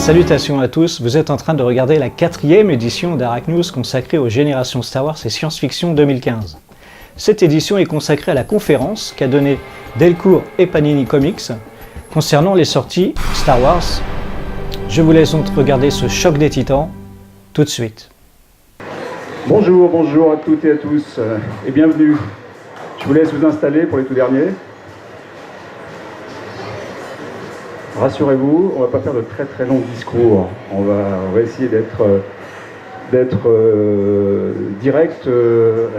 Salutations à tous, vous êtes en train de regarder la 4e édition d'Arak News consacrée aux générations Star Wars et Science-Fiction 2015. Cette édition est consacrée à la conférence qu'a donnée Delcourt et Panini Comics concernant les sorties Star Wars. Je vous laisse donc regarder ce choc des titans tout de suite. Bonjour à toutes et à tous et bienvenue. Je vous laisse vous installer pour les tout derniers. Rassurez-vous, on ne va pas faire de très longs discours. On va essayer d'être direct,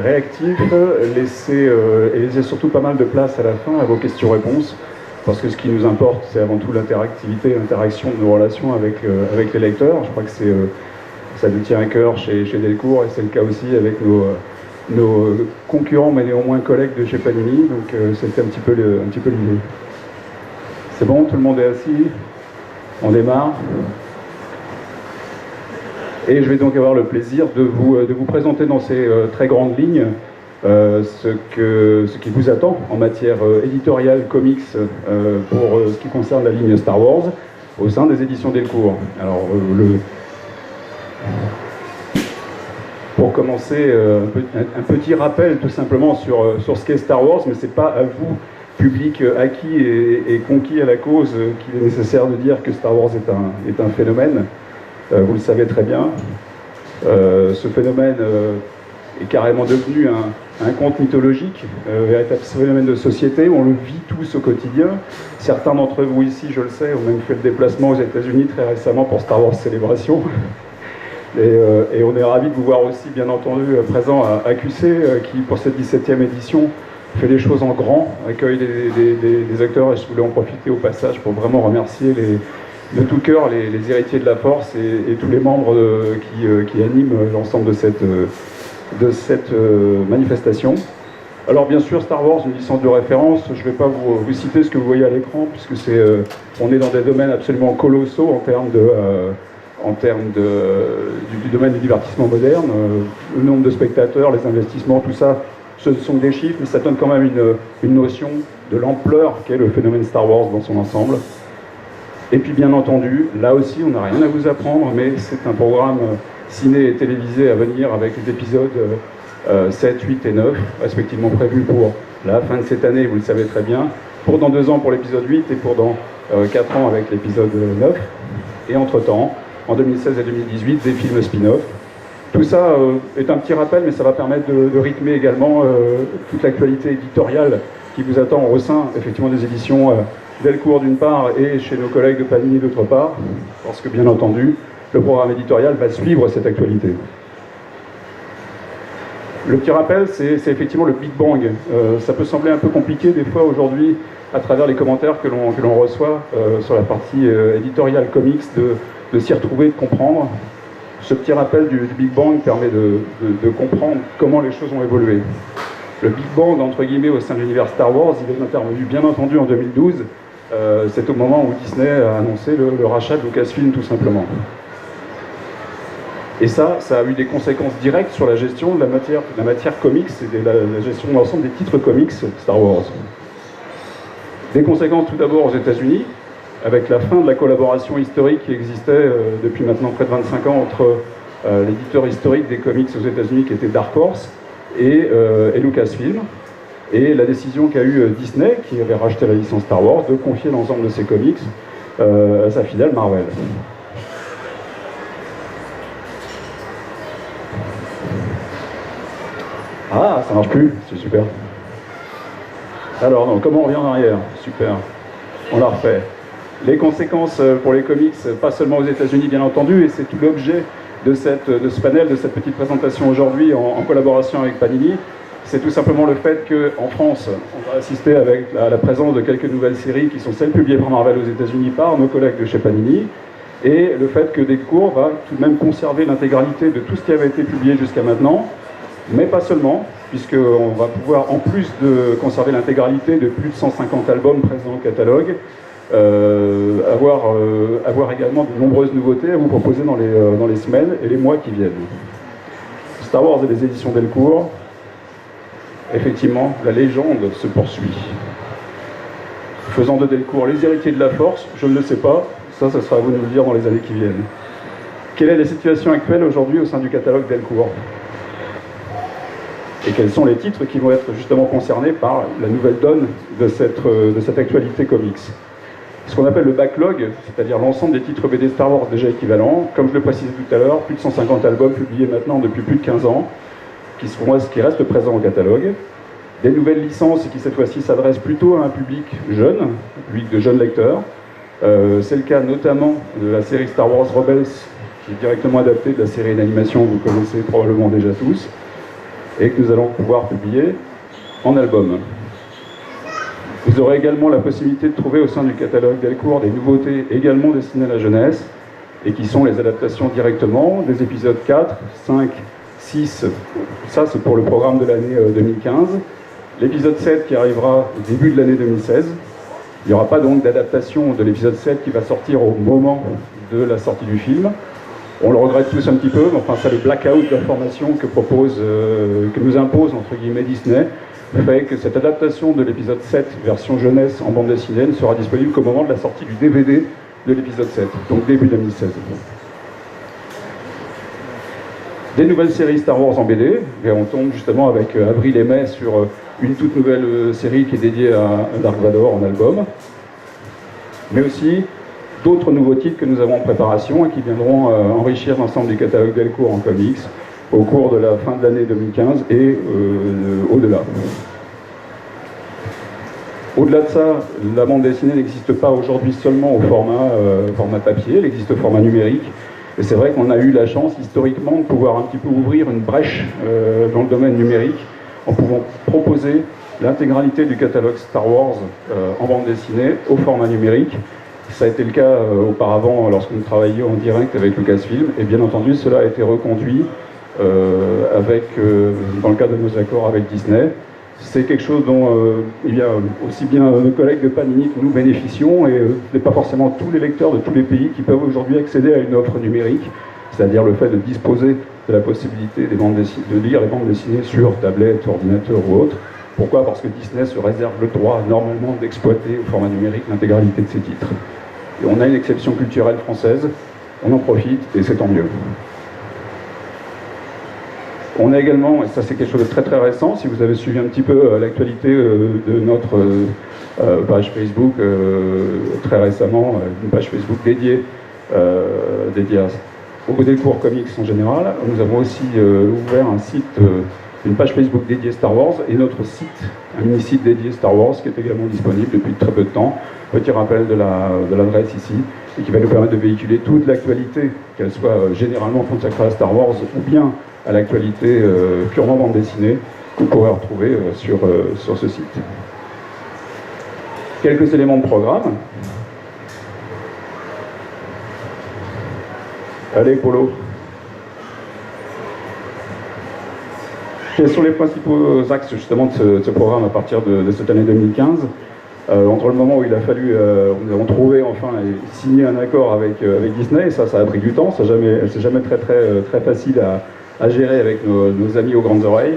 réactif, et laisser surtout pas mal de place à la fin à vos questions-réponses, parce que ce qui nous importe, c'est avant tout l'interactivité, l'interaction de nos relations avec les lecteurs. Je crois que ça nous tient à cœur chez Delcourt, et c'est le cas aussi avec nos concurrents, mais néanmoins collègues de chez Panini, donc c'était un petit peu l'idée. C'est bon, tout le monde est assis, on démarre. Et je vais donc avoir le plaisir de vous présenter dans ces très grandes lignes ce qui vous attend en matière éditoriale, comics, pour ce qui concerne la ligne Star Wars, au sein des éditions Delcourt. Alors, pour commencer, un petit rappel tout simplement sur ce qu'est Star Wars, mais c'est pas à vous, public acquis et conquis à la cause, qu'il est nécessaire de dire que Star Wars est un phénomène. Vous le savez très bien. Ce phénomène est carrément devenu un conte mythologique, véritable phénomène de société. On le vit tous au quotidien. Certains d'entre vous ici, je le sais, ont même fait le déplacement aux États-Unis très récemment pour Star Wars Célébration. Et on est ravis de vous voir aussi, bien entendu, présent à QC, qui, pour cette 17e édition, fait les choses en grand, accueille des acteurs, et je voulais en profiter au passage pour vraiment remercier de tout cœur les héritiers de la Force et tous les membres qui animent l'ensemble de cette manifestation. Alors bien sûr, Star Wars, une licence de référence, je ne vais pas vous citer ce que vous voyez à l'écran, puisque on est dans des domaines absolument colossaux en termes du domaine du divertissement moderne, le nombre de spectateurs, les investissements, tout ça. Ce sont des chiffres, mais ça donne quand même une notion de l'ampleur qu'est le phénomène Star Wars dans son ensemble. Et puis bien entendu, là aussi on n'a rien à vous apprendre, mais c'est un programme ciné et télévisé à venir avec les épisodes 7, 8 et 9, respectivement prévus pour la fin de cette année, vous le savez très bien, pour dans 2 ans pour l'épisode 8 et pour dans 4 ans avec l'épisode 9. Et entre-temps, en 2016 et 2018, des films spin-off. Tout ça est un petit rappel, mais ça va permettre de rythmer également toute l'actualité éditoriale qui vous attend au sein, effectivement, des éditions Delcourt d'une part et chez nos collègues de Panini d'autre part, parce que, bien entendu, le programme éditorial va suivre cette actualité. Le petit rappel, c'est effectivement le Big Bang. Ça peut sembler un peu compliqué des fois aujourd'hui, à travers les commentaires que l'on reçoit sur la partie éditoriale comics, de s'y retrouver, de comprendre. Ce petit rappel du Big Bang permet de comprendre comment les choses ont évolué. Le Big Bang, entre guillemets, au sein de l'univers Star Wars, il est intervenu bien entendu en 2012. C'est au moment où Disney a annoncé le rachat de Lucasfilm, tout simplement. Et ça a eu des conséquences directes sur la gestion de la matière comics et de la gestion de l'ensemble des titres comics Star Wars. Des conséquences tout d'abord aux États-Unis, avec la fin de la collaboration historique qui existait depuis maintenant près de 25 ans entre l'éditeur historique des comics aux États-Unis qui était Dark Horse et Lucasfilm, et la décision qu'a eue Disney, qui avait racheté la licence Star Wars, de confier l'ensemble de ses comics à sa filiale Marvel. Ah, ça marche plus, c'est super. Alors, non, comment on revient en arrière? Super, on la refait. Les conséquences pour les comics, pas seulement aux États-Unis bien entendu, et c'est tout l'objet de ce panel, de cette petite présentation aujourd'hui en collaboration avec Panini, c'est tout simplement le fait qu'en France, on va assister à la présence de quelques nouvelles séries qui sont celles publiées par Marvel aux États-Unis par nos collègues de chez Panini, et le fait que Delcourt va tout de même conserver l'intégralité de tout ce qui avait été publié jusqu'à maintenant, mais pas seulement, puisqu'on va pouvoir, en plus de conserver l'intégralité de plus de 150 albums présents au catalogue, avoir également de nombreuses nouveautés à vous proposer dans les semaines et les mois qui viennent. Star Wars et les éditions Delcourt, effectivement, la légende se poursuit. Faisant de Delcourt les héritiers de la Force, je ne le sais pas, Ça, ce sera à vous de nous le dire dans les années qui viennent. Quelle est la situation actuelle aujourd'hui au sein du catalogue Delcourt? Et quels sont les titres qui vont être justement concernés par la nouvelle donne de cette actualité comics? Ce qu'on appelle le backlog, c'est-à-dire l'ensemble des titres BD Star Wars déjà équivalents, comme je le précisais tout à l'heure, plus de 150 albums publiés maintenant depuis plus de 15 ans, qui restent présents au catalogue. Des nouvelles licences qui cette fois-ci s'adressent plutôt à un public jeune, un public de jeunes lecteurs. C'est le cas notamment de la série Star Wars Rebels, qui est directement adaptée de la série d'animation que vous connaissez probablement déjà tous, et que nous allons pouvoir publier en album. Vous aurez également la possibilité de trouver au sein du catalogue Delcourt des nouveautés également destinées à la jeunesse, et qui sont les adaptations directement des épisodes 4, 5, 6, ça c'est pour le programme de l'année 2015, l'épisode 7 qui arrivera au début de l'année 2016. Il n'y aura pas donc d'adaptation de l'épisode 7 qui va sortir au moment de la sortie du film. On le regrette tous un petit peu, mais enfin c'est le blackout d'informations que nous impose entre guillemets Disney, fait que cette adaptation de l'épisode 7 version jeunesse en bande dessinée ne sera disponible qu'au moment de la sortie du DVD de l'épisode 7, donc début 2016. Des nouvelles séries Star Wars en BD, et on tombe justement avec avril et mai sur une toute nouvelle série qui est dédiée à Dark Vador en album, mais aussi d'autres nouveaux titres que nous avons en préparation et qui viendront enrichir l'ensemble du catalogue Delcourt en comics au cours de la fin de l'année 2015 et au-delà. Au-delà de ça, la bande dessinée n'existe pas aujourd'hui seulement au format papier, elle existe au format numérique. Et c'est vrai qu'on a eu la chance historiquement de pouvoir un petit peu ouvrir une brèche dans le domaine numérique en pouvant proposer l'intégralité du catalogue Star Wars en bande dessinée au format numérique. Ça a été le cas auparavant lorsque nous travaillions en direct avec Lucasfilm, et bien entendu cela a été reconduit dans le cadre de nos accords avec Disney. C'est quelque chose dont il y a aussi bien nos collègues de Panini que nous bénéficions, et ce n'est pas forcément tous les lecteurs de tous les pays qui peuvent aujourd'hui accéder à une offre numérique, c'est-à-dire le fait de disposer de la possibilité de lire les bandes dessinées sur tablette, ordinateur ou autre. Pourquoi? Parce que Disney se réserve le droit normalement d'exploiter au format numérique l'intégralité de ses titres. Et on a une exception culturelle française, on en profite et c'est tant mieux. On a également, et ça c'est quelque chose de très très récent, si vous avez suivi un petit peu l'actualité de notre page Facebook très récemment, une page Facebook dédiée au Delcourt Comics en général, nous avons aussi ouvert un site, une page Facebook dédiée Star Wars et notre site, un mini-site dédié Star Wars qui est également disponible depuis très peu de temps. Petit rappel de l'adresse ici, et qui va nous permettre de véhiculer toute l'actualité, qu'elle soit généralement consacrée à Star Wars ou bien à l'actualité purement bande dessinée, que vous pourrez retrouver sur ce site. Quelques éléments de programme. Allez, Polo. Quels sont les principaux axes justement de ce programme à partir de cette année 2015 ? Entre le moment où il a fallu, nous avons trouvé enfin et signé un accord avec Disney, et ça a pris du temps, c'est jamais très facile à gérer avec nos amis aux grandes oreilles.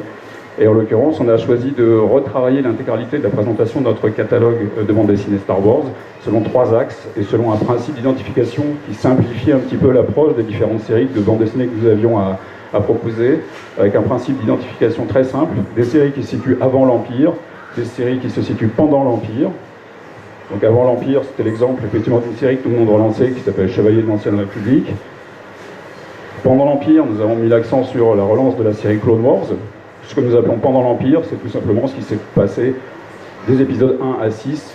Et en l'occurrence, on a choisi de retravailler l'intégralité de la présentation de notre catalogue de bande dessinée Star Wars selon 3 axes et selon un principe d'identification qui simplifie un petit peu l'approche des différentes séries de bande dessinée que nous avions à proposer, avec un principe d'identification très simple, des séries qui se situent avant l'Empire, des séries qui se situent pendant l'Empire. Donc avant l'Empire, c'était l'exemple effectivement d'une série que tout le monde relançait qui s'appelle Chevalier de l'Ancienne République. Pendant l'Empire, nous avons mis l'accent sur la relance de la série Clone Wars. Ce que nous appelons pendant l'Empire, c'est tout simplement ce qui s'est passé des épisodes 1 à 6,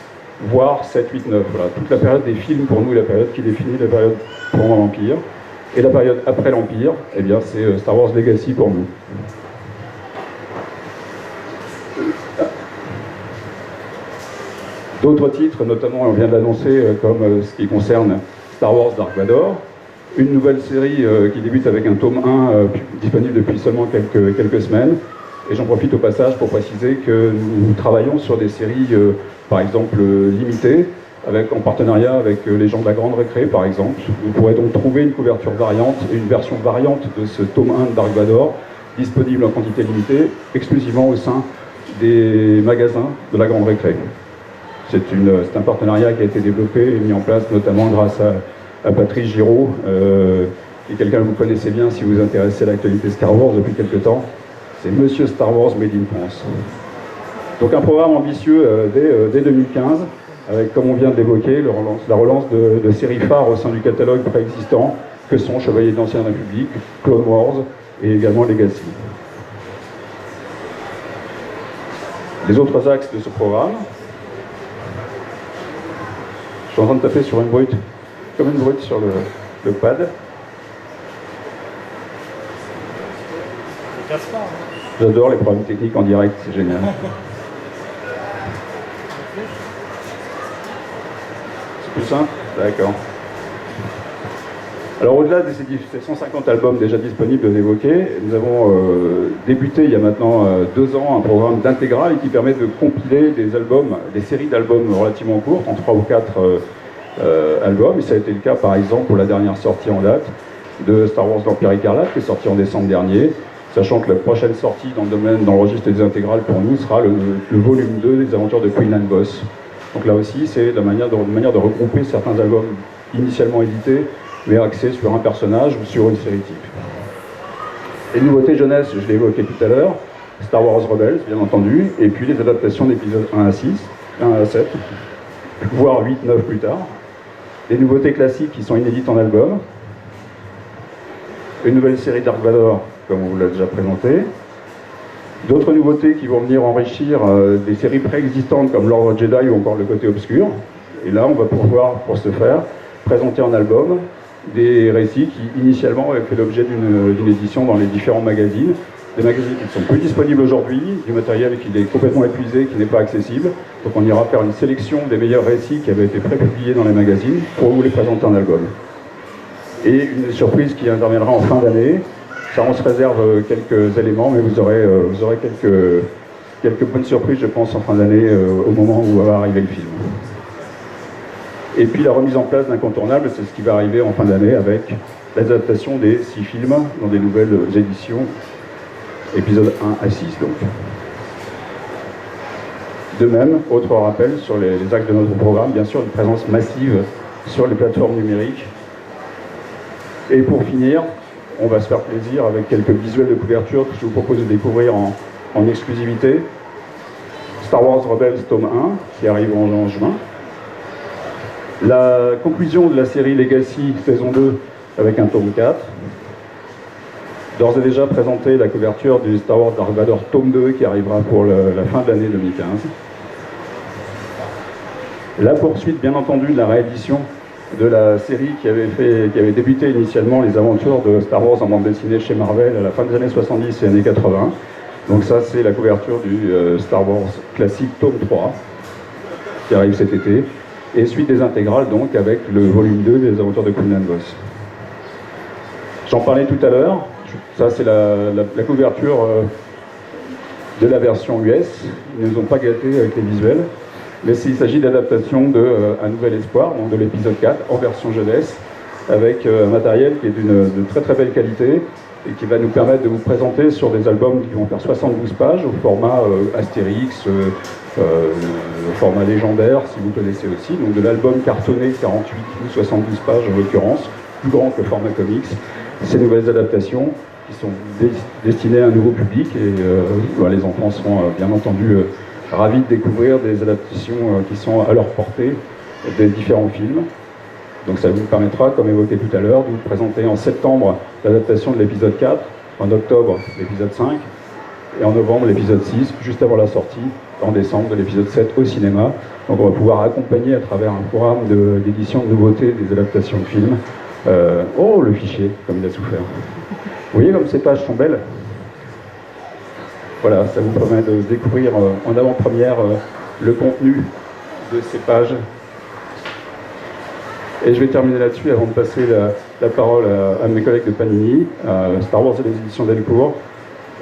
voire 7, 8, 9. Voilà, toute la période des films pour nous, la période qui définit la période pendant l'Empire. Et la période après l'Empire, eh bien c'est Star Wars Legacy pour nous. D'autres titres, notamment on vient de l'annoncer, comme ce qui concerne Star Wars Dark Vador, une nouvelle série qui débute avec un tome 1 disponible depuis seulement quelques semaines. Et j'en profite au passage pour préciser que nous travaillons sur des séries, par exemple, limitées, en partenariat avec les gens de la Grande Récré, par exemple. Vous pourrez donc trouver une couverture variante et une version variante de ce tome 1 de Dark Vador, disponible en quantité limitée, exclusivement au sein des magasins de la Grande Récré. C'est un partenariat qui a été développé et mis en place notamment grâce à Patrice Giraud, qui est quelqu'un que vous connaissez bien si vous vous intéressez à l'actualité Star Wars depuis quelques temps. C'est Monsieur Star Wars Made in France. Donc un programme ambitieux dès 2015, avec, comme on vient de l'évoquer, la relance de séries phares au sein du catalogue préexistant, que sont Chevaliers de l'Ancienne République, Clone Wars et également Legacy. Les autres axes de ce programme. Je suis en train de taper sur une brute, comme une brute sur le pad. J'adore les problèmes techniques en direct, c'est génial. C'est plus simple? D'accord. Alors au-delà de ces 150 albums déjà disponibles d'évoquer, nous avons débuté il y a maintenant 2 ans un programme d'intégrale qui permet de compiler des séries d'albums relativement courtes, en 3 ou 4 albums. Et ça a été le cas par exemple pour la dernière sortie en date de Star Wars l'Empire Écarlate, qui est sortie en décembre dernier, sachant que la prochaine sortie dans le registre des intégrales pour nous sera le volume 2 des aventures de Quinlan Vos. Donc là aussi, c'est une manière de regrouper certains albums initialement édités, mais axés sur un personnage ou sur une série type. Les nouveautés jeunesse, je l'ai évoqué tout à l'heure, Star Wars Rebels, bien entendu, et puis les adaptations d'épisodes 1 à 7, voire 8, 9 plus tard. Les nouveautés classiques qui sont inédites en album, une nouvelle série Dark Vador, comme on vous l'a déjà présenté, d'autres nouveautés qui vont venir enrichir des séries préexistantes comme l'Ordre Jedi ou encore le côté obscur. Et là, on va pouvoir, pour ce faire, présenter en album des récits qui initialement avaient fait l'objet d'une édition dans les différents magazines, des magazines qui ne sont plus disponibles aujourd'hui, du matériel qui est complètement épuisé, qui n'est pas accessible. Donc on ira faire une sélection des meilleurs récits qui avaient été prépubliés dans les magazines pour vous les présenter en album. Et une surprise qui interviendra en fin d'année. Ça, on se réserve quelques éléments, mais vous aurez quelques bonnes surprises, je pense, en fin d'année, au moment où va arriver le film. Et puis la remise en place d'incontournables, c'est ce qui va arriver en fin d'année avec l'adaptation des 6 films dans des nouvelles éditions, épisodes 1 à 6 donc. De même, autre rappel sur les axes de notre programme, bien sûr, une présence massive sur les plateformes numériques. Et pour finir, on va se faire plaisir avec quelques visuels de couverture que je vous propose de découvrir en exclusivité. Star Wars Rebels tome 1, qui arrive en juin. La conclusion de la série Legacy saison 2 avec un tome 4. D'ores et déjà présenté la couverture du Star Wars Dark Vador tome 2 qui arrivera pour la fin de l'année 2015. La poursuite, bien entendu, de la réédition de la série qui avait débuté initialement les aventures de Star Wars en bande dessinée chez Marvel à la fin des années 70 et années 80. Donc ça, c'est la couverture du Star Wars classique tome 3 qui arrive cet été. Et suite des intégrales, donc, avec le volume 2 des aventures de Quinlan Vos. J'en parlais tout à l'heure. Ça, c'est la couverture de la version US. Ils ne nous ont pas gâtés avec les visuels. Mais il s'agit d'adaptation de Un Nouvel Espoir, donc de l'épisode 4, en version jeunesse, avec un matériel qui est de très très belle qualité et qui va nous permettre de vous présenter sur des albums qui vont faire 72 pages au format Astérix, au format légendaire, si vous connaissez aussi, donc de l'album cartonné 48 ou 72 pages en l'occurrence, plus grand que le format comics. Ces nouvelles adaptations qui sont destinées à un nouveau public et les enfants seront bien entendu ravis de découvrir des adaptations qui sont à leur portée des différents films. Donc ça vous permettra, comme évoqué tout à l'heure, de vous présenter en septembre l'adaptation de l'épisode 4, en octobre l'épisode 5, et en novembre l'épisode 6, juste avant la sortie, en décembre, de l'épisode 7 au cinéma. Donc on va pouvoir accompagner à travers un programme d'édition de nouveautés des adaptations de films. Oh, le fichier, comme il a souffert. Vous voyez comme ces pages sont belles? Voilà, ça vous permet de découvrir en avant-première le contenu de ces pages. Et je vais terminer là-dessus avant de passer la parole à mes collègues de Panini, à Star Wars et les éditions Delcourt.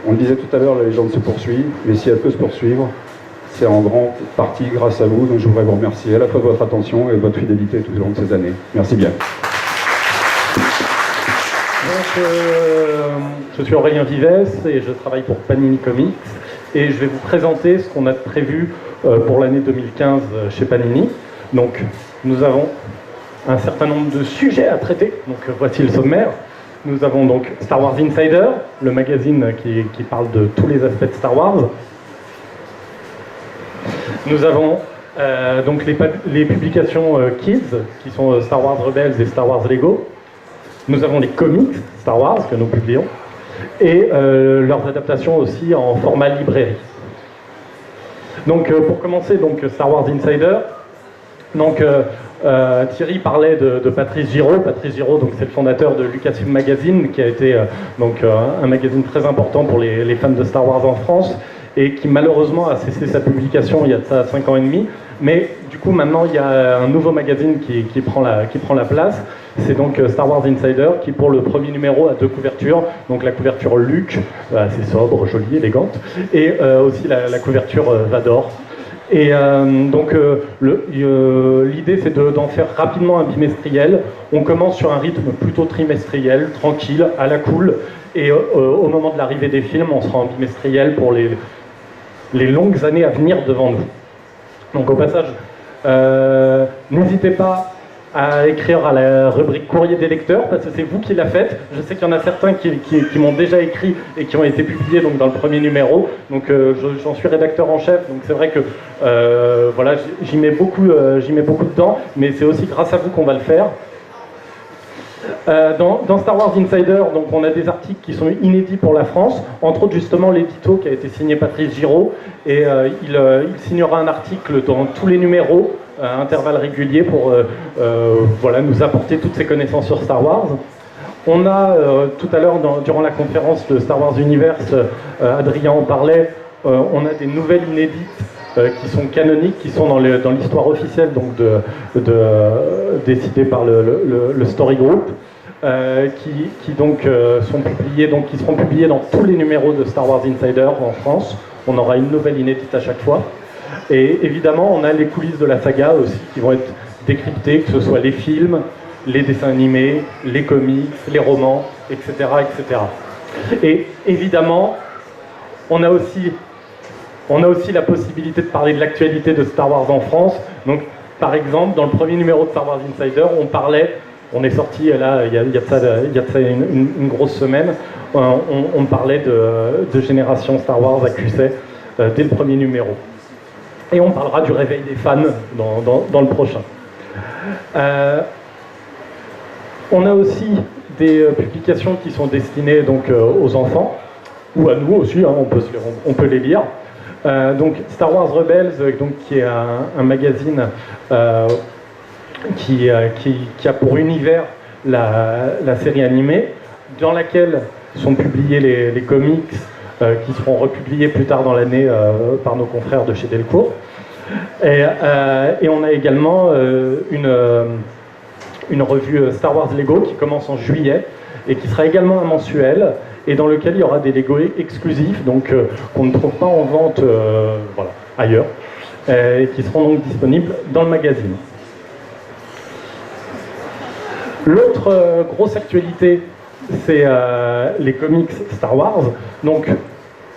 On le disait tout à l'heure, la légende se poursuit, mais si elle peut se poursuivre, c'est en grande partie grâce à vous. Donc je voudrais vous remercier à la fois de votre attention et de votre fidélité tout au long de ces années. Merci bien. Donc, je suis Aurélien Vives et je travaille pour Panini Comics et je vais vous présenter ce qu'on a prévu pour l'année 2015 chez Panini. Donc, nous avons un certain nombre de sujets à traiter. Donc voici le sommaire. Nous avons donc Star Wars Insider, le magazine qui parle de tous les aspects de Star Wars. Nous avons donc les publications Kids, qui sont Star Wars Rebels et Star Wars Lego. Nous avons les comics Star Wars que nous publions, et leurs adaptations aussi en format librairie. Donc pour commencer, donc, Star Wars Insider, donc, Thierry parlait de Patrice Giraud. Patrice Giraud, donc, c'est le fondateur de Lucasfilm Magazine, qui a été donc, un magazine très important pour les fans de Star Wars en France, et qui malheureusement a cessé sa publication il y a de ça 5 ans et demi. Mais du coup maintenant il y a un nouveau magazine qui prend la place. C'est donc Star Wars Insider qui pour le premier numéro a 2 couvertures. Donc la couverture Luke, assez sobre, jolie, élégante, et aussi la couverture Vador. Et donc l'idée c'est d'en faire rapidement un bimestriel. On commence sur un rythme plutôt trimestriel, tranquille, à la cool, et au moment de l'arrivée des films on sera en bimestriel pour les longues années à venir devant nous. Donc au passage, n'hésitez pas à écrire à la rubrique courrier des lecteurs, parce que c'est vous qui la faites. Je sais qu'il y en a certains qui m'ont déjà écrit et qui ont été publiés donc, dans le premier numéro. Donc j'en suis rédacteur en chef, donc c'est vrai que voilà, j'y mets beaucoup dedans, mais c'est aussi grâce à vous qu'on va le faire. Dans Star Wars Insider, donc, on a des articles qui sont inédits pour la France, entre autres justement l'édito qui a été signé Patrice Giraud, et il signera un article dans tous les numéros, à intervalles réguliers, pour voilà, nous apporter toutes ses connaissances sur Star Wars. On a tout à l'heure, durant la conférence de Star Wars Universe, Adrien en parlait, on a des nouvelles inédites qui sont canoniques, qui sont dans l'histoire officielle donc décidée par le Story Group, qui donc qui seront publiés dans tous les numéros de Star Wars Insider en France. On aura une nouvelle inédite à chaque fois. Et évidemment, on a les coulisses de la saga aussi qui vont être décryptées, que ce soit les films, les dessins animés, les comics, les romans, etc., etc. Et évidemment, on a aussi la possibilité de parler de l'actualité de Star Wars en France. Donc, par exemple, dans le premier numéro de Star Wars Insider, on est sorti là, il y a de ça une grosse semaine, on parlait de génération Star Wars à QC dès le premier numéro. Et on parlera du réveil des fans dans le prochain. On a aussi des publications qui sont destinées donc, aux enfants, ou à nous aussi, hein, on peut les lire. Donc Star Wars Rebels, donc, qui est un magazine qui a pour univers la série animée, dans laquelle sont publiés les comics qui seront republiés plus tard dans l'année par nos confrères de chez Delcourt. Et on a également une revue Star Wars Lego qui commence en juillet et qui sera également un mensuel, et dans lequel il y aura des Lego exclusifs, donc qu'on ne trouve pas en vente voilà, ailleurs, et qui seront donc disponibles dans le magazine. L'autre grosse actualité, c'est les comics Star Wars. Donc,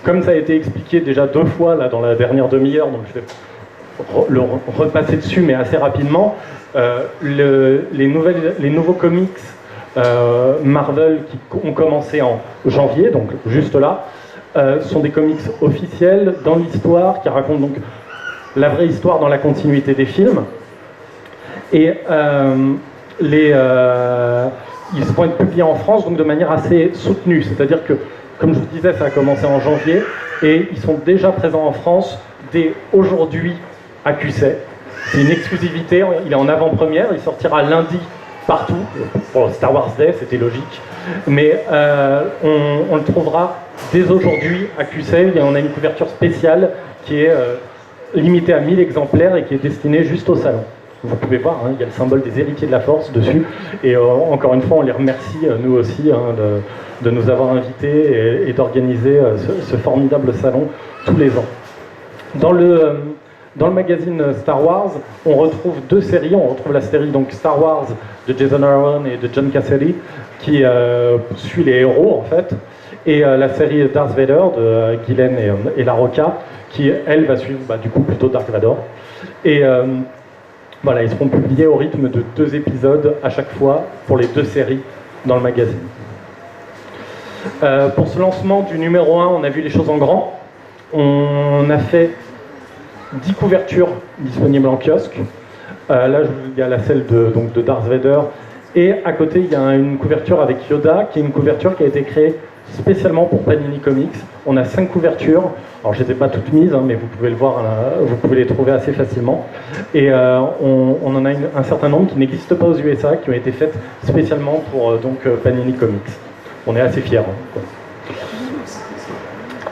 comme ça a été expliqué déjà 2 fois là, dans la dernière demi-heure, donc je vais le repasser dessus, mais assez rapidement, les nouveaux comics Marvel qui ont commencé en janvier, donc juste là, sont des comics officiels dans l'histoire, qui racontent donc la vraie histoire dans la continuité des films. Et ils vont être publiés en France donc de manière assez soutenue, c'est-à-dire que, comme je vous disais, ça a commencé en janvier, et ils sont déjà présents en France dès aujourd'hui à QC. C'est une exclusivité, il est en avant-première, il sortira lundi partout. Pour Star Wars Day, c'était logique. Mais on le trouvera dès aujourd'hui à QC. Et on a une couverture spéciale qui est limitée à 1000 exemplaires et qui est destinée juste au salon. Vous pouvez voir, hein, il y a le symbole des héritiers de la Force dessus. Et encore une fois, on les remercie, nous aussi, hein, de nous avoir invités et d'organiser ce formidable salon tous les ans. Dans le magazine Star Wars, on retrouve 2 séries. On retrouve la série donc, Star Wars de Jason Aaron et de John Cassidy, qui suit les héros, en fait. Et la série Darth Vader de Gillen et La Rocca, qui, elle, va suivre du coup plutôt Darth Vader. Et Voilà, ils seront publiés au rythme de 2 épisodes à chaque fois pour les 2 séries dans le magazine. Pour ce lancement du numéro 1, on a vu les choses en grand. On a fait 10 couvertures disponibles en kiosque. Là, il y a celle de Darth Vader. Et à côté, il y a une couverture avec Yoda, qui est une couverture qui a été créée spécialement pour Panini Comics. On a 5 couvertures. Alors, je ne les ai pas toutes mises, hein, mais vous pouvez le voir, vous pouvez les trouver assez facilement. Et on en a un certain nombre qui n'existent pas aux USA, qui ont été faites spécialement pour Panini Comics. On est assez fiers. Quoi.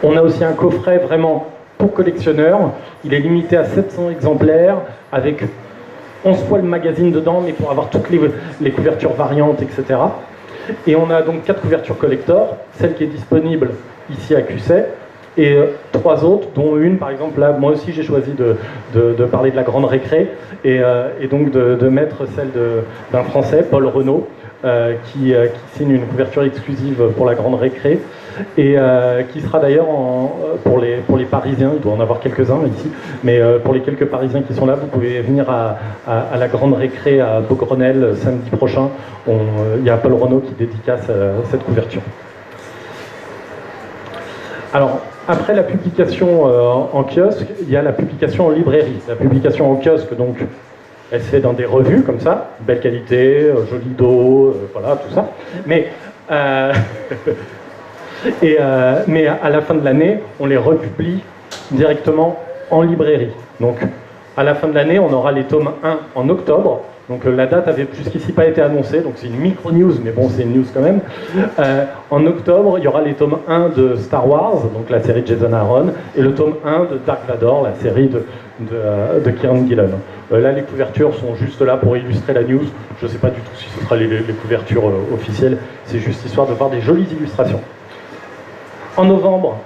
On a aussi un coffret vraiment pour collectionneurs. Il est limité à 700 exemplaires, avec 11 fois le magazine dedans, mais pour avoir toutes les couvertures variantes, etc. Et on a donc 4 couvertures collector, celle qui est disponible ici à Cusset, et 3 autres, dont une, par exemple, là, moi aussi j'ai choisi de parler de la Grande Récré, et donc de mettre celle d'un Français, Paul Renaud, qui signe une couverture exclusive pour la Grande Récré, et qui sera d'ailleurs pour les Parisiens, il doit en avoir quelques-uns ici, mais pour les quelques Parisiens qui sont là, vous pouvez venir à la Grande Récré à Beaugrenelle samedi prochain. Il y a Paul Renaud qui dédicace cette couverture. Alors, après la publication en kiosque, il y a la publication en librairie. La publication en kiosque, donc, elle se fait dans des revues comme ça, belle qualité, joli dos, voilà, tout ça. Mais mais à la fin de l'année, on les republie directement en librairie. Donc, à la fin de l'année, on aura les tomes 1 en octobre. Donc, la date avait jusqu'ici pas été annoncée, donc c'est une micro-news, mais bon, c'est une news quand même. En octobre, il y aura les tomes 1 de Star Wars, donc la série de Jason Aaron, et le tome 1 de Dark Vador, la série de Kieran Gillen. Là, les couvertures sont juste là pour illustrer la news. Je ne sais pas du tout si ce sera les couvertures officielles, c'est juste histoire de voir des jolies illustrations. En novembre,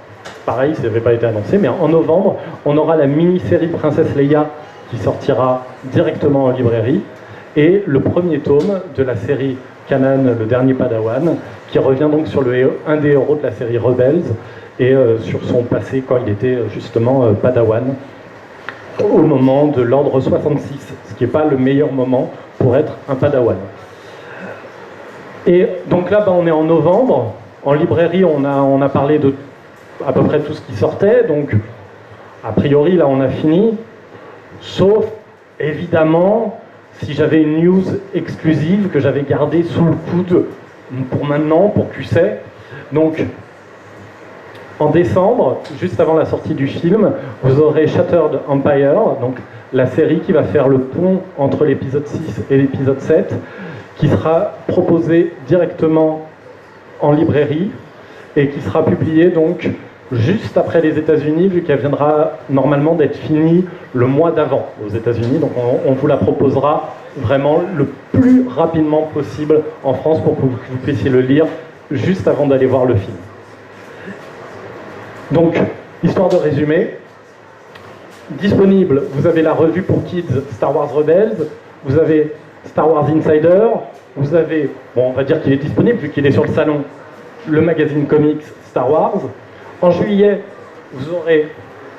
pareil, ça n'avait pas été annoncé, mais en novembre, on aura la mini-série Princesse Leia qui sortira directement en librairie, et le premier tome de la série Kanan, le dernier Padawan, qui revient donc sur un des héros de la série Rebels, et sur son passé quand il était justement Padawan, au moment de l'ordre 66, ce qui n'est pas le meilleur moment pour être un Padawan. Et donc là, on est en novembre. En librairie, on a parlé de à peu près tout ce qui sortait, donc a priori, là, on a fini, sauf, évidemment, si j'avais une news exclusive que j'avais gardée sous le coude pour maintenant, pour Cusset. Donc, en décembre, juste avant la sortie du film, vous aurez Shattered Empire, donc la série qui va faire le pont entre l'épisode 6 et l'épisode 7, qui sera proposée directement en librairie et qui sera publiée donc juste après les États-Unis, vu qu'elle viendra normalement d'être finie le mois d'avant aux États-Unis. Donc on vous la proposera vraiment le plus rapidement possible en France pour que vous puissiez le lire juste avant d'aller voir le film. Donc, histoire de résumer, disponible, vous avez la revue pour kids Star Wars Rebels, vous avez Star Wars Insider, vous avez, bon, on va dire qu'il est disponible vu qu'il est sur le salon, le magazine comics Star Wars. En juillet, vous aurez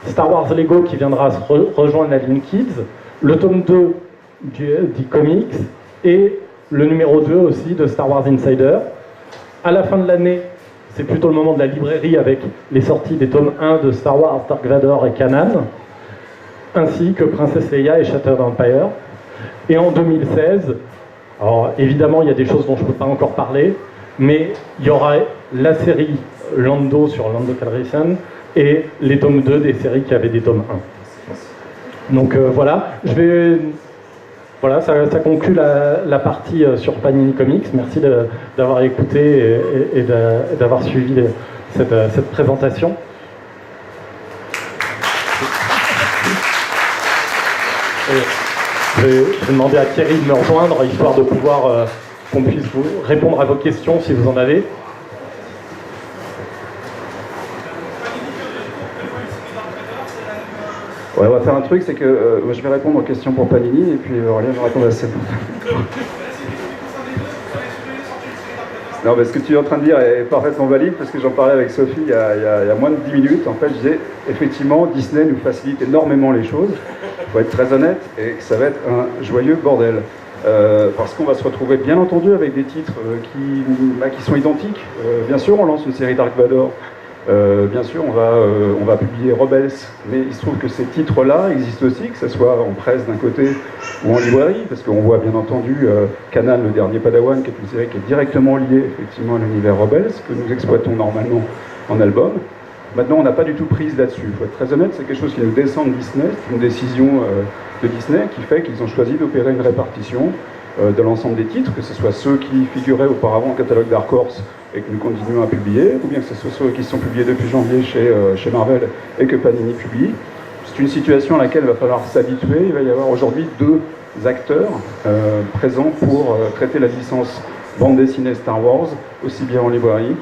Star Wars Lego qui viendra rejoindre la ligne Kids, le tome 2 du comics et le numéro 2 aussi de Star Wars Insider. À la fin de l'année, c'est plutôt le moment de la librairie avec les sorties des tomes 1 de Star Wars, Dark Vador et Kanan, ainsi que Princesse Leia et Shattered Empire. Et en 2016, alors évidemment il y a des choses dont je ne peux pas encore parler, mais il y aura la série Lando sur Lando Calrissian et les tomes 2 des séries qui avaient des tomes 1. Donc voilà, voilà, ça conclut la partie sur Panini Comics. Merci d'avoir écouté et d'avoir suivi cette présentation. Je vais demander à Thierry de me rejoindre, histoire de pouvoir qu'on puisse vous répondre à vos questions si vous en avez. Ouais, on va faire un truc, c'est que je vais répondre aux questions pour Panini et puis Aurélien va répondre à celles. Non, mais ce que tu es en train de dire est parfaitement valide parce que j'en parlais avec Sophie il y a moins de 10 minutes. En fait, je disais, effectivement, Disney nous facilite énormément les choses. faut être très honnête, et ça va être un joyeux bordel. Parce qu'on va se retrouver bien entendu avec des titres qui sont identiques. Bien sûr, on lance une série Dark Vador. Bien sûr, on va publier Rebels, mais il se trouve que ces titres-là existent aussi, que ce soit en presse d'un côté ou en librairie, parce qu'on voit bien entendu Kanan, le dernier Padawan, qui est une série qui est directement liée effectivement à l'univers Rebels, que nous exploitons normalement en album. Maintenant, on n'a pas du tout prise là-dessus. Il faut être très honnête, c'est quelque chose qui nous descend de Disney, c'est une décision de Disney qui fait qu'ils ont choisi d'opérer une répartition de l'ensemble des titres, que ce soit ceux qui figuraient auparavant au catalogue Dark Horse et que nous continuons à publier, ou bien que ce soit ceux qui sont publiés depuis janvier chez Marvel et que Panini publie. C'est une situation à laquelle il va falloir s'habituer. Il va y avoir aujourd'hui 2 acteurs présents pour traiter la licence bande dessinée Star Wars, aussi bien en librairie,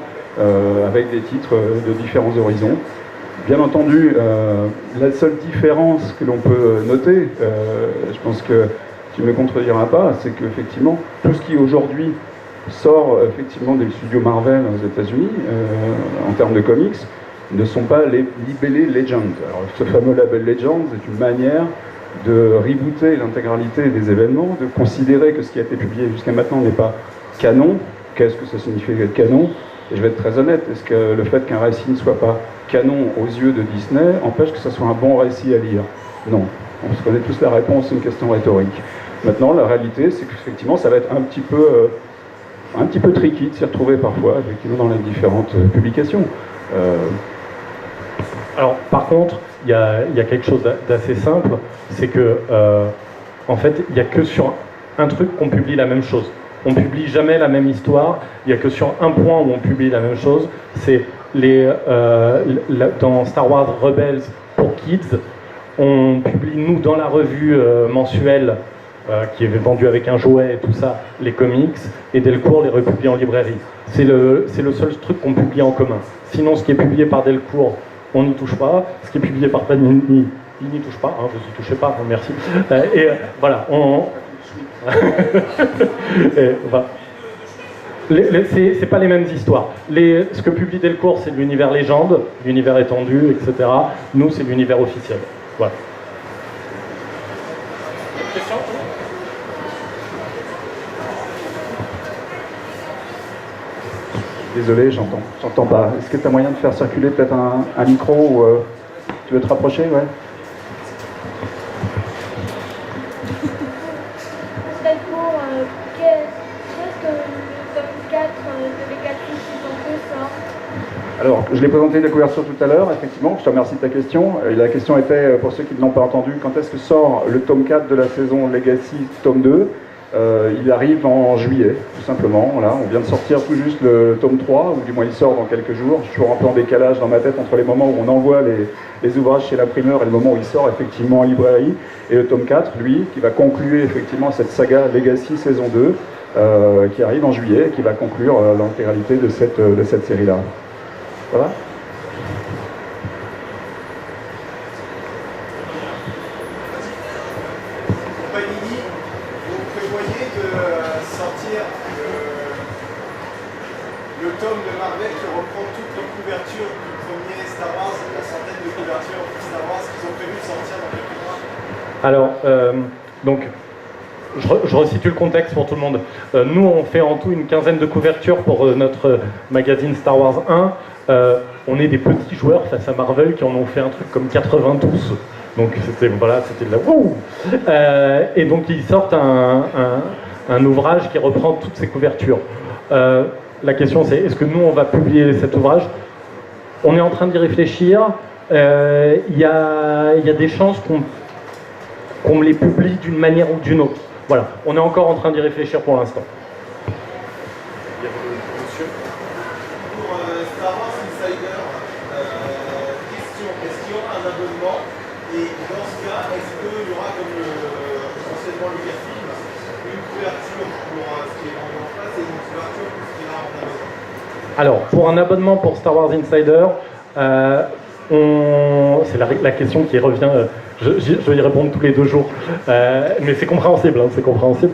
avec des titres de différents horizons. Bien entendu, la seule différence que l'on peut noter, je pense que tu ne me contrediras pas, c'est qu'effectivement, tout ce qui aujourd'hui sort effectivement des studios Marvel aux États-Unis, en termes de comics, ne sont pas les libellés Legends. Alors, ce fameux label Legends est une manière de rebooter l'intégralité des événements, de considérer que ce qui a été publié jusqu'à maintenant n'est pas canon. Qu'est-ce que ça signifie être canon? Et je vais être très honnête, est-ce que le fait qu'un récit ne soit pas canon aux yeux de Disney empêche que ce soit un bon récit à lire? Non. On se connaît tous la réponse, c'est une question rhétorique. Maintenant, la réalité, c'est qu'effectivement, ça va être un petit peu tricky de s'y retrouver parfois, effectivement, dans les différentes publications. Alors, par contre, il y a quelque chose d'assez simple, c'est que, en fait, il n'y a que sur un truc qu'on publie la même chose. On publie jamais la même histoire, il n'y a que sur un point où on publie la même chose, c'est dans Star Wars Rebels pour Kids, on publie, nous, dans la revue mensuelle, qui est vendue avec un jouet et tout ça, les comics, et Delcourt les republie en librairie. C'est le seul truc qu'on publie en commun. Sinon, ce qui est publié par Delcourt, on n'y touche pas. Ce qui est publié par Panini, il n'y touche pas. Hein, je n'y touchais pas, merci. Voilà, voilà. C'est pas les mêmes histoires. Ce que publie Delcourt, c'est l'univers légende, l'univers étendu, etc. Nous, c'est l'univers officiel. Voilà. Question ? Désolé, j'entends pas. Est-ce que tu as moyen de faire circuler peut-être un micro ou tu veux te rapprocher? Ouais. Qu'est-ce que le tome 4 de Legacy saison 2 sort? Alors, je l'ai présenté la couverture tout à l'heure, effectivement, je te remercie de ta question. La question était, pour ceux qui ne l'ont pas entendu, quand est-ce que sort le tome 4 de la saison Legacy tome 2? Il arrive en juillet, tout simplement. Voilà, on vient de sortir tout juste le tome 3, ou du moins il sort dans quelques jours. Je suis toujours un peu en décalage dans ma tête entre les moments où on envoie les ouvrages chez l'imprimeur et le moment où il sort effectivement en librairie. Et le tome 4, lui, qui va conclure effectivement cette saga Legacy saison 2, qui arrive en juillet et qui va conclure l'intégralité de cette série-là. Ça va ? Panini, vous prévoyez de sortir le tome de Marvel qui reprend toutes les couvertures du premier Star Wars, la centaine de couvertures Star Wars qu'ils ont prévu de sortir dans quelques mois? Alors, donc, je resitue le contexte pour tout le monde. Nous, on fait en tout une quinzaine de couvertures pour notre magazine Star Wars 1. On est des petits joueurs face à Marvel qui en ont fait un truc comme 92. Donc c'était de la wouh. Et donc ils sortent un ouvrage qui reprend toutes ces couvertures. La question c'est, est-ce que nous on va publier cet ouvrage? On est en train d'y réfléchir. Il y a des chances qu'on les publie d'une manière ou d'une autre. Voilà, on est encore en train d'y réfléchir pour l'instant. Pour Star Wars Insider, question, est-ce qu'il y aura un abonnement? Et dans ce cas, est-ce qu'il y aura, comme essentiellement Lucasfilm, une couverture pour ce qui est vendu en face et une couverture pour ce qui est là en abonnement? Alors, pour un abonnement pour Star Wars Insider, c'est la question qui revient, je vais y répondre tous les 2 jours, mais c'est compréhensible, c'est compréhensible.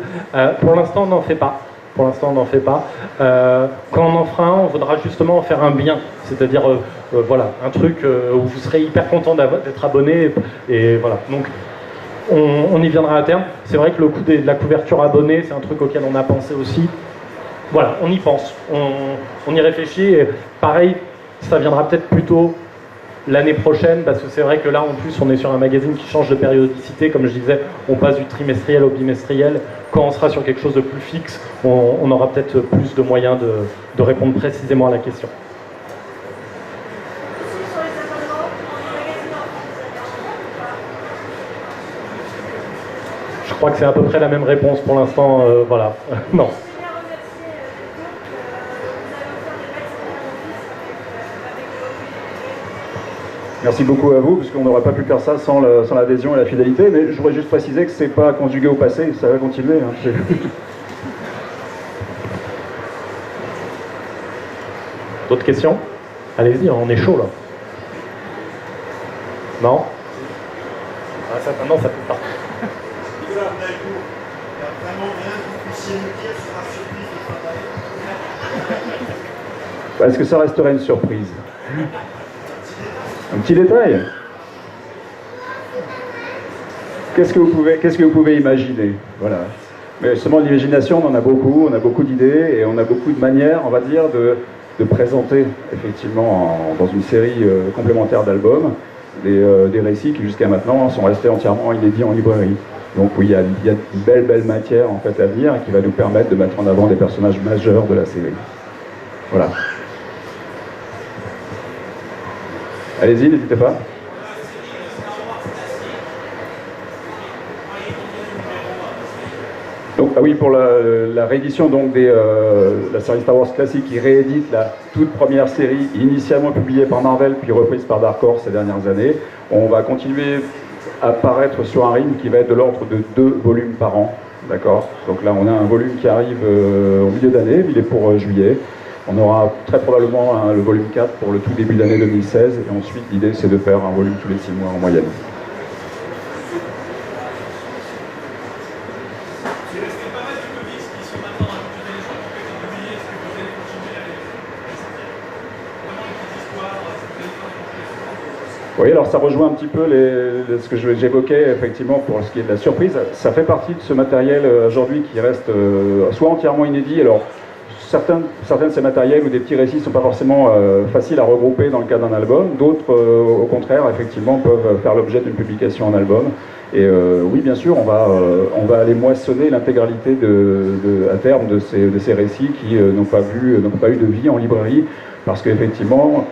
Pour l'instant, on n'en fait pas. Quand on en fera un, on voudra justement en faire un bien, c'est-à-dire voilà, un truc où vous serez hyper content d'être abonné, et voilà. Donc, on y viendra à terme. C'est vrai que le coût de la couverture abonnée, c'est un truc auquel on a pensé aussi. Voilà, on y pense, on y réfléchit. Et pareil, ça viendra peut-être plutôt l'année prochaine, parce que c'est vrai que là, en plus, on est sur un magazine qui change de périodicité. Comme je disais, on passe du trimestriel au bimestriel. Quand on sera sur quelque chose de plus fixe, on aura peut-être plus de moyens de répondre précisément à la question. Sur les abonnements, les magazines en France, Je crois que c'est à peu près la même réponse pour l'instant. Voilà, non. je tiens à remercier les groupes. Nous allons faire des maximum avec Merci beaucoup à vous, parce qu'on n'aurait pas pu faire ça sans l'adhésion et la fidélité, mais je voudrais juste préciser que c'est pas conjugué au passé, ça va continuer. Hein, D'autres questions? Allez-y, on est chaud là. Non? Ah, ça, maintenant, ça peut pas. Nicolas Abdelcourt, il n'y a vraiment rien que vous puissiez nous dire sur la surprise de travail. Est-ce que ça resterait une surprise? Un petit détail. Qu'est-ce que vous pouvez imaginer? Voilà. Mais justement, l'imagination, on en a beaucoup d'idées et on a beaucoup de manières, on va dire, de présenter effectivement dans une série complémentaire d'albums des récits qui jusqu'à maintenant sont restés entièrement inédits en librairie. Donc oui, il y a une belle matière en fait à venir qui va nous permettre de mettre en avant des personnages majeurs de la série. Voilà. Allez-y, n'hésitez pas. Donc, ah oui, pour la réédition donc la série Star Wars classique qui réédite la toute première série initialement publiée par Marvel puis reprise par Dark Horse ces dernières années, on va continuer à paraître sur un rythme qui va être de l'ordre de 2 volumes par an. D'accord? Donc là, on a un volume qui arrive au milieu d'année, il est pour juillet. On aura très probablement le volume 4 pour le tout début d'année 2016, et ensuite l'idée c'est de faire un volume tous les 6 mois en moyenne. Oui, alors ça rejoint un petit peu ce que j'évoquais effectivement pour ce qui est de la surprise. Ça fait partie de ce matériel aujourd'hui qui reste soit entièrement inédit. Alors certains de ces matériels ou des petits récits ne sont pas forcément faciles à regrouper dans le cadre d'un album. D'autres, au contraire, effectivement, peuvent faire l'objet d'une publication en album. Et oui, bien sûr, on va aller moissonner l'intégralité à terme de ces récits qui n'ont pas eu de vie en librairie, parce qu'effectivement,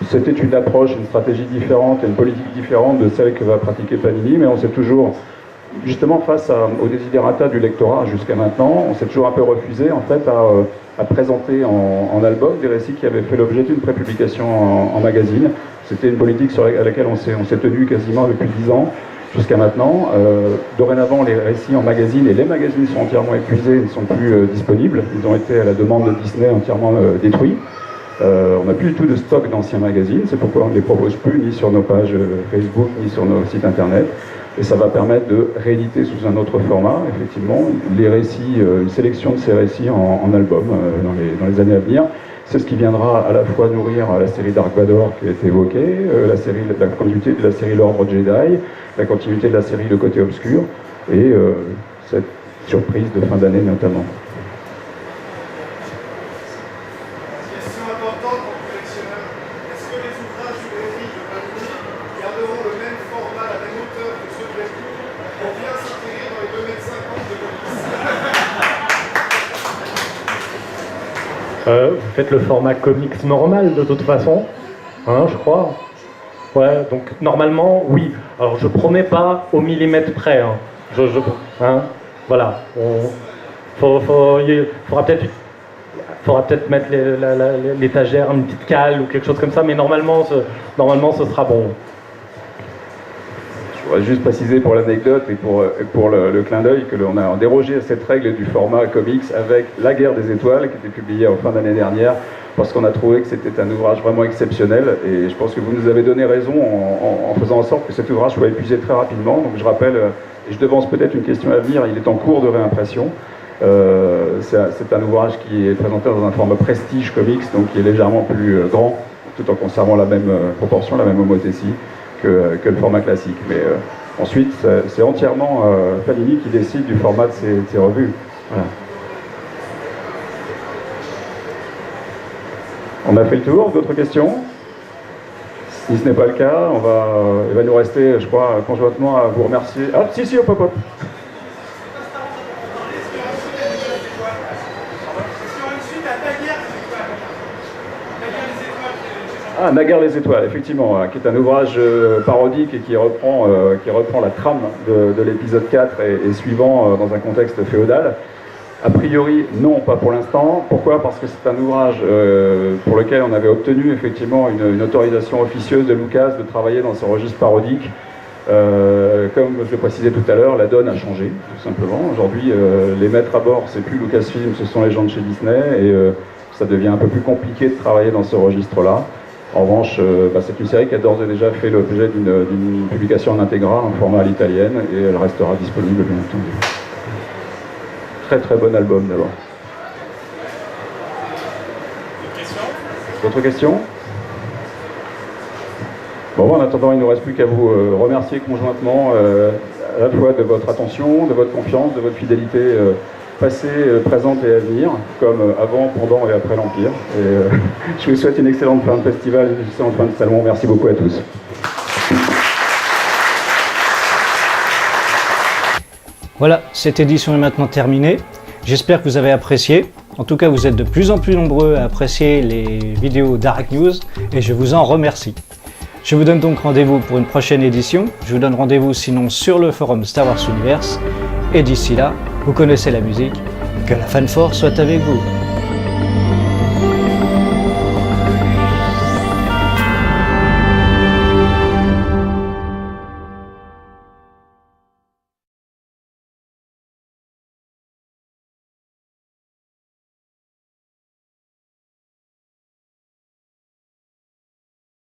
c'était une approche, une stratégie différente et une politique différente de celle que va pratiquer Panini, mais on s'est toujours, justement face aux desiderata du lectorat jusqu'à maintenant, on s'est toujours un peu refusé en fait à présenter en album des récits qui avaient fait l'objet d'une prépublication en magazine. C'était une politique à laquelle on s'est tenu quasiment depuis 10 ans jusqu'à maintenant. Dorénavant, les récits en magazine et les magazines sont entièrement épuisés, ne sont plus disponibles. Ils ont été à la demande de Disney entièrement détruits. On n'a plus du tout de stock d'anciens magazines, c'est pourquoi on ne les propose plus ni sur nos pages Facebook ni sur nos sites internet. Et ça va permettre de rééditer sous un autre format, effectivement, les récits, une sélection de ces récits en album dans les années à venir. C'est ce qui viendra à la fois nourrir la série Dark Vador qui a été évoquée, la continuité de la série L'Ordre Jedi, la continuité de la série Le Côté Obscur, et cette surprise de fin d'année notamment. Question importante pour le collectionneur. Est-ce que les ouvrages du récit de Panini garderont le même format, la même hauteur que ceux de Delcourt pour bien s'intégrer dans les 2,50 m de comics? Vous faites le format comics normal de toute façon, hein, je crois. Ouais, donc normalement, oui. Alors je promets pas au millimètre près. Hein. Hein, voilà. Faudra peut-être mettre l'étagère, une petite cale ou quelque chose comme ça, mais normalement, ce sera bon. Je voudrais juste préciser pour l'anecdote et pour le clin d'œil que l'on a dérogé à cette règle du format comics avec La Guerre des Étoiles qui était publiée en fin d'année dernière parce qu'on a trouvé que c'était un ouvrage vraiment exceptionnel et je pense que vous nous avez donné raison en faisant en sorte que cet ouvrage soit épuisé très rapidement. Donc je rappelle, et je devance peut-être une question à venir, il est en cours de réimpression. C'est un ouvrage qui est présenté dans un format prestige comics, donc qui est légèrement plus grand, tout en conservant la même proportion, la même homothétie que le format classique. Mais Ensuite, c'est entièrement Panini qui décide du format de ces revues. Voilà. On a fait le tour, d'autres questions? Si ce n'est pas le cas, il va nous rester, je crois, conjointement à vous remercier. Ah, si, hop, hop, hop. Ah, Naguère les étoiles, effectivement, qui est un ouvrage parodique et qui reprend la trame de l'épisode 4 et suivant dans un contexte féodal. A priori, non, pas pour l'instant. Pourquoi? Parce que c'est un ouvrage pour lequel on avait obtenu effectivement une autorisation officieuse de Lucas de travailler dans ce registre parodique. Comme je le précisais tout à l'heure, la donne a changé, tout simplement. Aujourd'hui, les maîtres à bord, c'est plus Lucasfilm, ce sont les gens de chez Disney, et ça devient un peu plus compliqué de travailler dans ce registre-là. En revanche, c'est une série qui a d'ores et déjà fait l'objet d'une publication en intégral, en format à l'italienne, et elle restera disponible, bien entendu. Très très bon album d'abord. D'autres questions? Bon, en attendant, il ne nous reste plus qu'à vous remercier conjointement à la fois de votre attention, de votre confiance, de votre fidélité passée, présente et à venir, comme avant, pendant et après l'Empire. Et je vous souhaite une excellente fin de festival, une excellente fin de salon. Merci beaucoup à tous. Voilà, cette édition est maintenant terminée. J'espère que vous avez apprécié. En tout cas, vous êtes de plus en plus nombreux à apprécier les vidéos d'Arachnews et je vous en remercie. Je vous donne donc rendez-vous pour une prochaine édition. Je vous donne rendez-vous sinon sur le forum Star Wars Universe. Et d'ici là, vous connaissez la musique. Que la fanfare soit avec vous.